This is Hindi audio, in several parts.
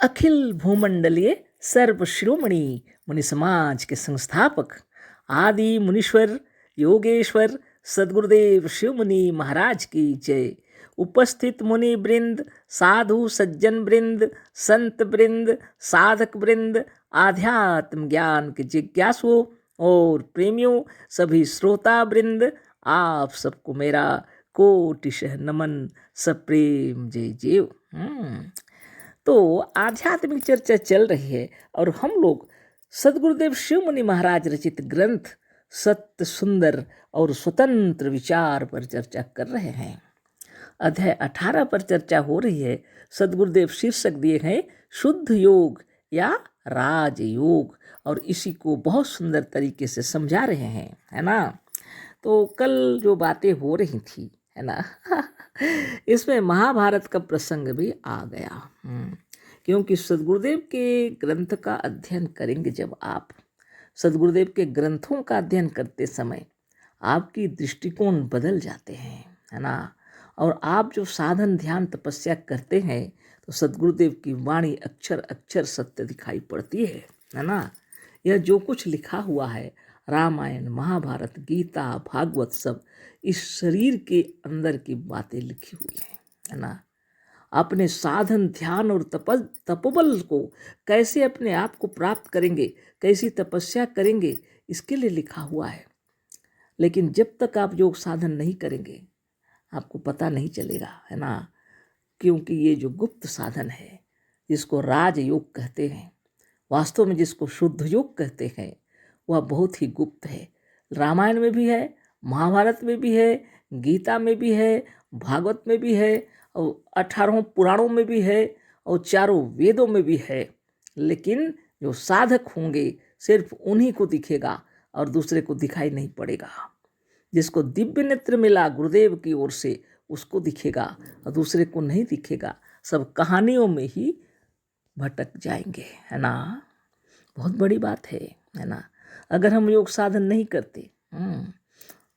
अखिल भूमंडलीय सर्व शिरोमणि मुनि समाज के संस्थापक आदि मुनीश्वर योगेश्वर सदगुरुदेव शिव मुनि महाराज की जय। उपस्थित मुनि वृंद, साधु सज्जन वृंद, संत वृंद, साधक वृंद, आध्यात्म ज्ञान के जिज्ञासुओं और प्रेमियों, सभी श्रोता वृंद, आप सबको मेरा कोटिशः नमन, सप्रेम जय जय। तो आध्यात्मिक चर्चा चल रही है और हम लोग सदगुरुदेव शिव मुनि महाराज रचित ग्रंथ सत्य सुंदर और स्वतंत्र विचार पर चर्चा कर रहे हैं। अध्याय 18 पर चर्चा हो रही है। सदगुरुदेव शीर्षक दिए हैं शुद्ध योग या राजयोग, और इसी को बहुत सुंदर तरीके से समझा रहे हैं, है ना। तो कल जो बातें हो रही थी, है ना, इसमें महाभारत का प्रसंग भी आ गया। क्योंकि सदगुरुदेव के ग्रंथ का अध्ययन करेंगे जब आप, सदगुरुदेव के ग्रंथों का अध्ययन करते समय आपकी दृष्टिकोण बदल जाते हैं, है ना। और आप जो साधन ध्यान तपस्या करते हैं तो सदगुरुदेव की वाणी अक्षर अक्षर सत्य दिखाई पड़ती है ना। यह जो कुछ लिखा हुआ है, रामायण महाभारत गीता भागवत, सब इस शरीर के अंदर की बातें लिखी हुई हैं, है ना। अपने साधन ध्यान और तपोबल को कैसे अपने आप को प्राप्त करेंगे, कैसी तपस्या करेंगे, इसके लिए लिखा हुआ है। लेकिन जब तक आप योग साधन नहीं करेंगे आपको पता नहीं चलेगा, है ना। क्योंकि ये जो गुप्त साधन है जिसको राजयोग कहते हैं, वास्तव में जिसको शुद्ध योग कहते हैं, वह बहुत ही गुप्त है। रामायण में भी है, महाभारत में भी है, गीता में भी है, भागवत में भी है, और 18 पुराणों में भी है, और चारों वेदों में भी है। लेकिन जो साधक होंगे सिर्फ उन्हीं को दिखेगा और दूसरे को दिखाई नहीं पड़ेगा। जिसको दिव्य नेत्र मिला गुरुदेव की ओर से उसको दिखेगा और दूसरे को नहीं दिखेगा। सब कहानियों में ही भटक जाएंगे, है ना। बहुत बड़ी बात है ना। अगर हम योग साधन नहीं करते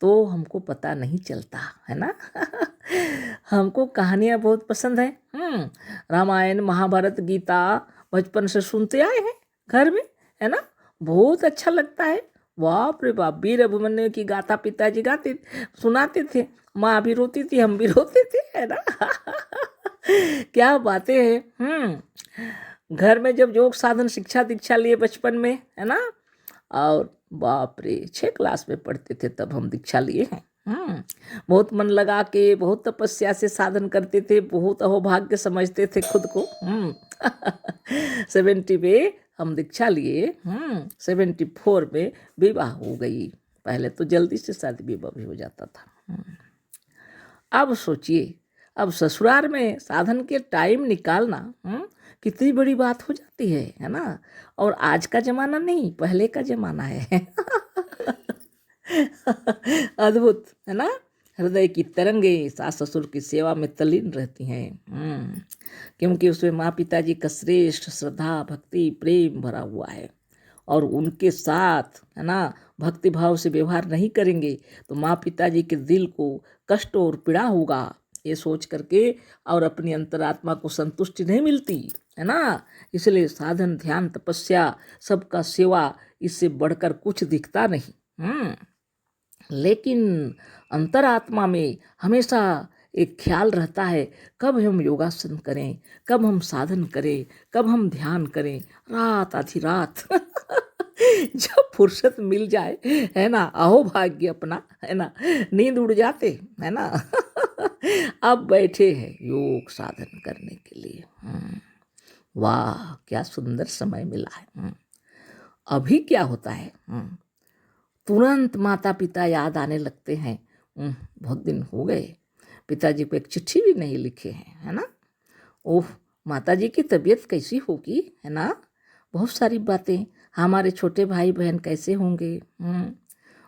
तो हमको पता नहीं चलता, है ना। हमको कहानियाँ बहुत पसंद है। रामायण महाभारत गीता बचपन से सुनते आए हैं घर में, है ना। बहुत अच्छा लगता है। बाप रे बाप, वीर अभिमन्यु की गाथा पिताजी गाते सुनाते थे, माँ भी रोती थी, हम भी रोते थे, है ना। क्या बातें हैं। घर में जब योग साधन शिक्षा दीक्षा लिए बचपन में, है ना, और बाप रे 6 क्लास में पढ़ते थे तब हम दीक्षा लिए हैं। बहुत मन लगा के बहुत तपस्या से साधन करते थे, बहुत अहोभाग्य समझते थे खुद को। 70 में हम दीक्षा लिए, 74 में विवाह हो गई। पहले तो जल्दी से शादी विवाह भी हो जाता था। अब सोचिए, अब ससुराल में साधन के टाइम निकालना कितनी बड़ी बात हो जाती है ना। और आज का जमाना नहीं, पहले का जमाना है। अद्भुत, है ना। हृदय की तरंगे सास ससुर की सेवा में तल्लीन रहती हैं, क्योंकि उसमें माँ पिताजी का श्रेष्ठ श्रद्धा भक्ति प्रेम भरा हुआ है। और उनके साथ, है ना, भक्ति भाव से व्यवहार नहीं करेंगे तो माँ पिताजी के दिल को कष्ट और पीड़ा होगा, ये सोच करके और अपनी अंतरात्मा को संतुष्टि नहीं मिलती, है ना। इसलिए साधन ध्यान तपस्या सबका सेवा, इससे बढ़कर कुछ दिखता नहीं। लेकिन अंतरात्मा में हमेशा एक ख्याल रहता है, कब हम योगासन करें, कब हम साधन करें, कब हम ध्यान करें। रात आधी रात जब फुर्सत मिल जाए, है ना, अहो भाग्य अपना, है ना, नींद उड़ जाते, है ना। अब बैठे हैं योग साधन करने के लिए। वाह क्या सुंदर समय मिला है। अभी क्या होता है, तुरंत माता पिता याद आने लगते हैं। बहुत दिन हो गए, पिताजी को एक चिट्ठी भी नहीं लिखे हैं, है ना। ओह माताजी की तबीयत कैसी होगी, है ना। बहुत सारी बातें, हमारे छोटे भाई बहन कैसे होंगे।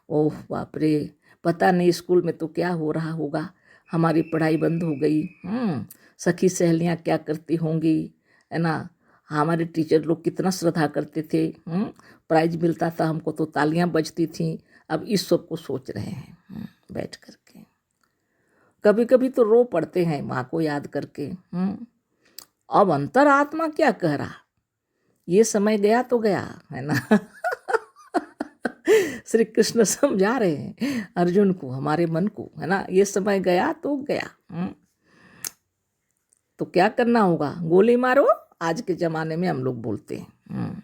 ओह बाप रे, पता नहीं स्कूल में तो क्या हो रहा होगा, हमारी पढ़ाई बंद हो गई। सखी सहेलियाँ क्या करती होंगी, है ना। हमारे टीचर लोग कितना श्रद्धा करते थे, प्राइज मिलता था हमको तो तालियां बजती थीं। अब इस सब को सोच रहे हैं बैठ करके। कभी कभी तो रो पड़ते हैं माँ को याद करके। अब अंतरात्मा क्या कह रहा, ये समय गया तो गया, है ना। श्री कृष्ण समझा रहे हैं अर्जुन को, हमारे मन को, है ना, ये समय गया तो गया। तो क्या करना होगा, गोली मारो। आज के ज़माने में हम लोग बोलते हैं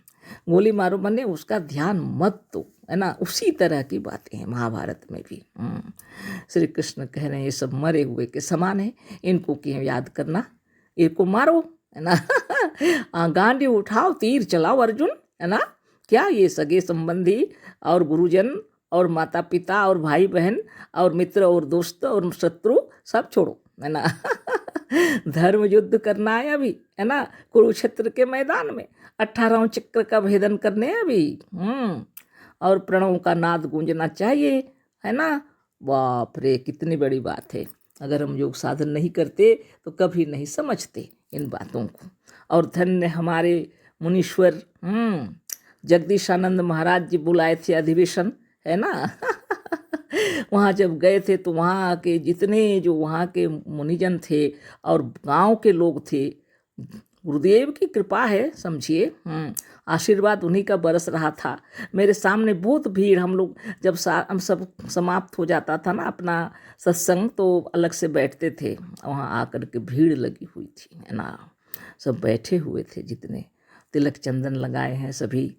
गोली मारो, मने उसका ध्यान मत दो, है ना। उसी तरह की बातें हैं महाभारत में भी। श्री कृष्ण कह रहे हैं ये सब मरे हुए के समान है, इनको क्यों याद करना, इनको मारो, है ना। गांडी उठाओ, तीर चलाओ अर्जुन, है ना। क्या ये सगे संबंधी और गुरुजन और माता पिता और भाई बहन और मित्र और दोस्त और शत्रु सब छोड़ो, है ना। धर्म युद्ध करना है अभी, है ना, कुरुक्षेत्र के मैदान में 18 चक्र का भेदन करने हैं अभी। और प्रणव का नाद गूंजना चाहिए, है ना। बाप रे, कितनी बड़ी बात है। अगर हम योग साधन नहीं करते तो कभी नहीं समझते इन बातों को। और धन्य हमारे मुनीश्वर जगदीशानंद महाराज जी बुलाए थे अधिवेशन, है ना। वहाँ जब गए थे तो वहाँ के जितने जो वहाँ के मुनिजन थे और गांव के लोग थे, गुरुदेव की कृपा है समझिए। आशीर्वाद उन्हीं का बरस रहा था। मेरे सामने बहुत भीड़, हम लोग जब हम सब समाप्त हो जाता था ना अपना सत्संग, तो अलग से बैठते थे, वहाँ आकर के भीड़ लगी हुई थी, है ना। सब बैठे हुए थे, जितने तिलक चंदन लगाए हैं सभी,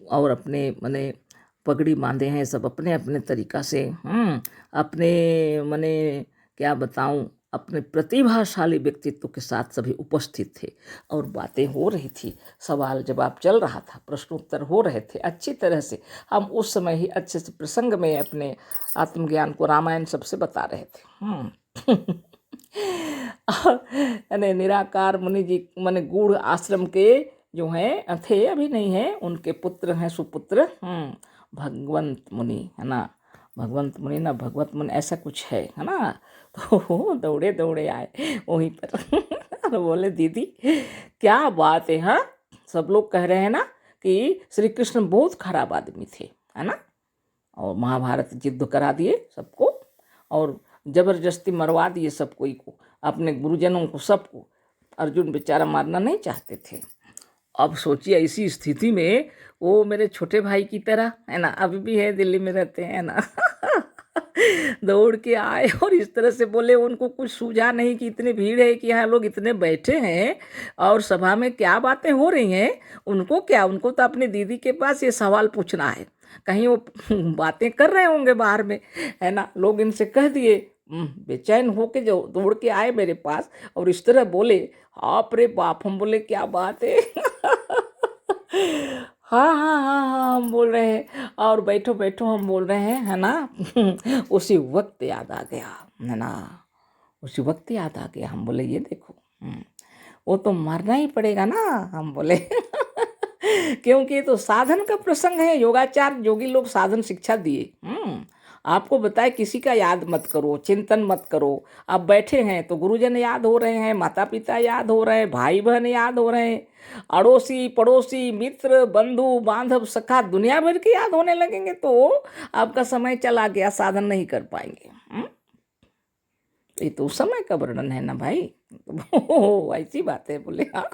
और अपने मने पगड़ी बांधे हैं सब अपने अपने तरीक़ा से। अपने मने क्या बताऊं, अपने प्रतिभाशाली व्यक्तित्व के साथ सभी उपस्थित थे और बातें हो रही थी, सवाल जवाब चल रहा था, प्रश्नोत्तर हो रहे थे अच्छी तरह से। हम उस समय ही अच्छे से प्रसंग में अपने आत्मज्ञान को रामायण सबसे बता रहे थे। और निराकार मुनि जी मने गूढ़ आश्रम के जो हैं थे, अभी नहीं है, उनके पुत्र हैं, सुपुत्र भगवंत मुनि, है ना। भगवंत मुनि ना भगवत मुनि ऐसा कुछ है ना। तो दौड़े दौड़े आए वहीं पर। और बोले दीदी क्या बात है, हाँ सब लोग कह रहे हैं ना कि श्री कृष्ण बहुत खराब आदमी थे, है ना, और महाभारत युद्ध करा दिए सबको और जबरदस्ती मरवा दिए सब कोई को, अपने गुरुजनों को सबको। अर्जुन बेचारा मारना नहीं चाहते थे। अब सोचिए ऐसी स्थिति में वो मेरे छोटे भाई की तरह, है ना, अभी भी है, दिल्ली में रहते हैं ना। दौड़ के आए और इस तरह से बोले, उनको कुछ सूझा नहीं कि इतनी भीड़ है कि यहाँ लोग इतने बैठे हैं और सभा में क्या बातें हो रही हैं। उनको क्या, उनको तो अपनी दीदी के पास ये सवाल पूछना है, कहीं वो बातें कर रहे होंगे बाहर में, है ना। लोग इनसे कह दिए, बेचैन होके जो दौड़ के आए मेरे पास और इस तरह बोले, आप रे बाप। हम बोले क्या बात है। हाँ हाँ हाँ हाँ हम बोल रहे हैं, और बैठो बैठो हम बोल रहे हैं, है ना। उसी वक्त याद आ गया, है ना, उसी वक्त याद आ गया। हम बोले ये देखो, वो तो मरना ही पड़ेगा ना। हम बोले क्योंकि ये तो साधन का प्रसंग है, योगाचार योगी लोग साधन शिक्षा दिए। आपको बताए किसी का याद मत करो, चिंतन मत करो। आप बैठे हैं तो गुरुजन याद हो रहे हैं, माता पिता याद हो रहे हैं, भाई बहन याद हो रहे हैं, अड़ोसी पड़ोसी मित्र बंधु बांधव सखा दुनिया भर के याद होने लगेंगे तो आपका समय चला गया, साधन नहीं कर पाएंगे। ये तो उस समय का वर्णन है ना भाई। ऐसी बात है। बोले हाँ।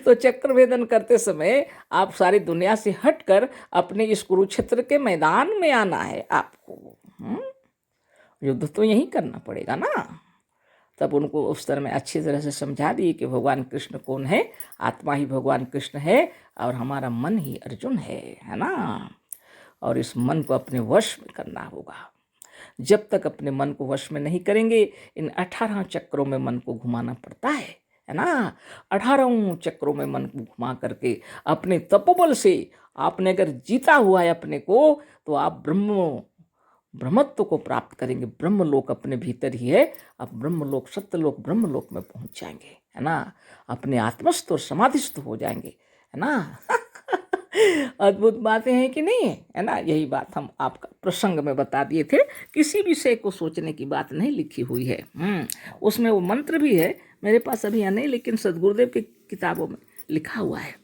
तो चक्र भेदन करते समय आप सारी दुनिया से हटकर अपने इस कुरुक्षेत्र के मैदान में आना है आपको। युद्ध तो यही करना पड़ेगा ना। तब उनको उस तरह में अच्छी तरह से समझा दिए कि भगवान कृष्ण कौन है, आत्मा ही भगवान कृष्ण है और हमारा मन ही अर्जुन है ना। और इस मन को अपने वश में करना होगा। जब तक अपने मन को वश में नहीं करेंगे, इन 18 चक्रों में मन को घुमाना पड़ता है ना। 18 चक्रों में मन को घुमा करके अपने तपोबल से आपने अगर जीता हुआ है अपने को, तो आप ब्रह्मत्व को प्राप्त करेंगे। ब्रह्मलोक अपने भीतर ही है। आप ब्रह्मलोक सत्यलोक ब्रह्मलोक में पहुंच जाएंगे, है ना। अपने आत्मस्थ और समाधिस्थ हो जाएंगे, है ना। अद्भुत बातें हैं कि नहीं है ना। यही बात हम आपका प्रसंग में बता दिए थे। किसी विषय को सोचने की बात नहीं लिखी हुई है। उसमें वो मंत्र भी है, मेरे पास अभी यहाँ नहीं, लेकिन सदगुरुदेव की किताबों में लिखा हुआ है,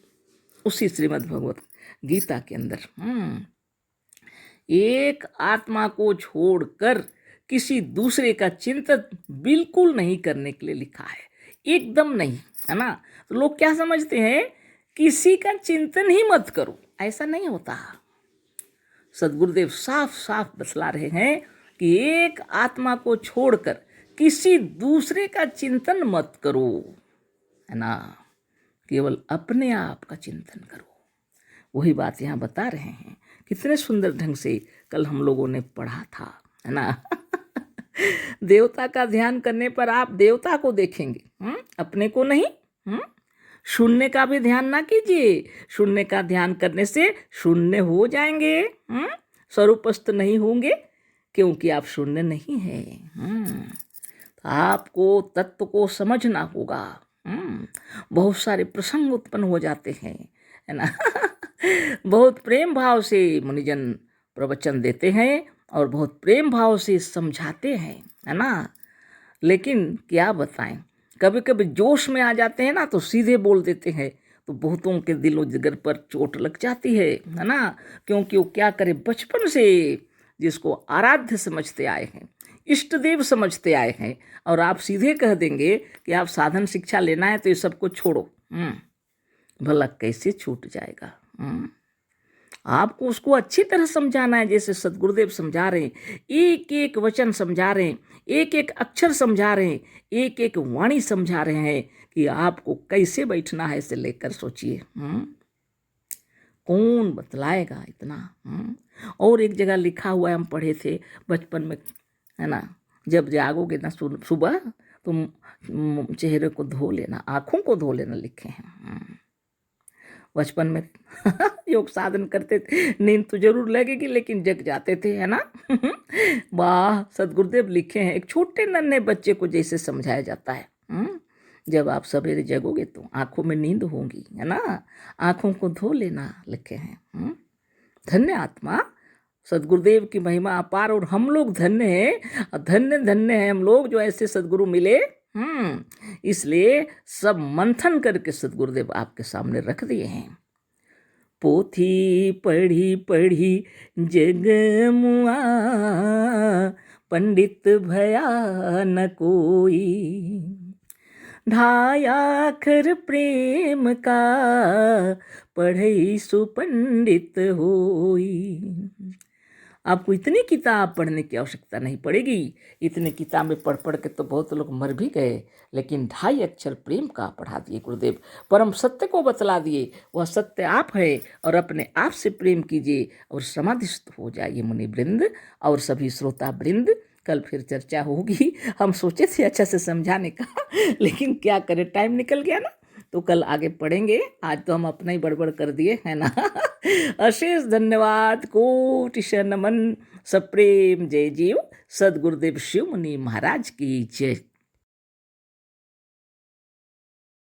उसी श्रीमद् भगवत गीता के अंदर। एक आत्मा को छोड़कर किसी दूसरे का चिंतन बिल्कुल नहीं करने के लिए लिखा है, एकदम नहीं, है ना। तो लोग क्या समझते हैं, किसी का चिंतन ही मत करो। ऐसा नहीं होता। सदगुरुदेव साफ साफ बतला रहे हैं कि एक आत्मा को छोड़कर किसी दूसरे का चिंतन मत करो, है ना, केवल अपने आप का चिंतन करो। वही बात यहाँ बता रहे हैं, कितने सुंदर ढंग से कल हम लोगों ने पढ़ा था, है ना। देवता का ध्यान करने पर आप देवता को देखेंगे, अपने को नहीं। शून्य का भी ध्यान ना कीजिए, शून्य का ध्यान करने से शून्य हो जाएंगे, स्वरूपस्थ नहीं होंगे, क्योंकि आप शून्य नहीं हैं। आपको तत्व को समझना होगा। बहुत सारे प्रसंग उत्पन्न हो जाते हैं, है ना। बहुत प्रेम भाव से मुनिजन प्रवचन देते हैं और बहुत प्रेम भाव से समझाते हैं, है ना। लेकिन क्या बताएं, कभी कभी जोश में आ जाते हैं ना, तो सीधे बोल देते हैं, तो बहुतों के दिलो जिगर पर चोट लग जाती है ना। क्योंकि वो क्या करे, बचपन से जिसको आराध्य समझते आए हैं, इष्ट देव समझते आए हैं, और आप सीधे कह देंगे कि आप साधन शिक्षा लेना है तो ये सब कुछ छोड़ो, भला कैसे छूट जाएगा। आपको उसको अच्छी तरह समझाना है, जैसे सदगुरुदेव समझा रहे हैं, एक एक वचन समझा रहे हैं, एक एक अक्षर समझा रहे हैं, एक एक वाणी समझा रहे हैं कि आपको कैसे बैठना है, इसे लेकर सोचिए। कौन बतलाएगा इतना। और एक जगह लिखा हुआ है, हम पढ़े थे बचपन में, है ना, जब जागोगे ना सुबह तो चेहरे को धो लेना, आँखों को धो लेना, लिखे हैं बचपन में। योग साधन करते थे, नींद तो जरूर लगेगी लेकिन जग जाते थे, है ना। वाह, सदगुरुदेव लिखे हैं, एक छोटे नन्हे बच्चे को जैसे समझाया जाता है। जब आप सवेरे जगोगे तो आंखों में नींद होगी, है ना, आंखों को धो लेना, लिखे हैं। धन्य आत्मा, सदगुरुदेव की महिमा अपार, और हम लोग धन्य हैं, धन्य धन्य हैं हम लोग जो ऐसे सदगुरु मिले। इसलिए सब मंथन करके सदगुरुदेव आपके सामने रख दिए हैं। पोथी पढ़ी पढ़ी जग मुआ, पंडित भया न कोई, ढाया अक्षर प्रेम का, पढ़ई सुपंडित होई। आपको इतनी किताब पढ़ने की आवश्यकता नहीं पड़ेगी। इतनी किताबें पढ़ पढ़ के तो बहुत लोग मर भी गए, लेकिन 2.5 अक्षर प्रेम का पढ़ा दिए गुरुदेव, परम सत्य को बतला दिए। वह सत्य आप है, और अपने आप से प्रेम कीजिए और समाधिस्थ हो जाइए मुनि वृंद और सभी श्रोता वृंद। कल फिर चर्चा होगी। हम सोचे थे अच्छा से समझाने का, लेकिन क्या करें, टाइम निकल गया ना, तो कल आगे पढ़ेंगे। आज तो हम अपना ही बड़बड़ कर दिए, है ना। अशेष धन्यवाद, कोटि नमन, सप्रेम जय जीव। सदगुरुदेव शिव मुनि महाराज की जय।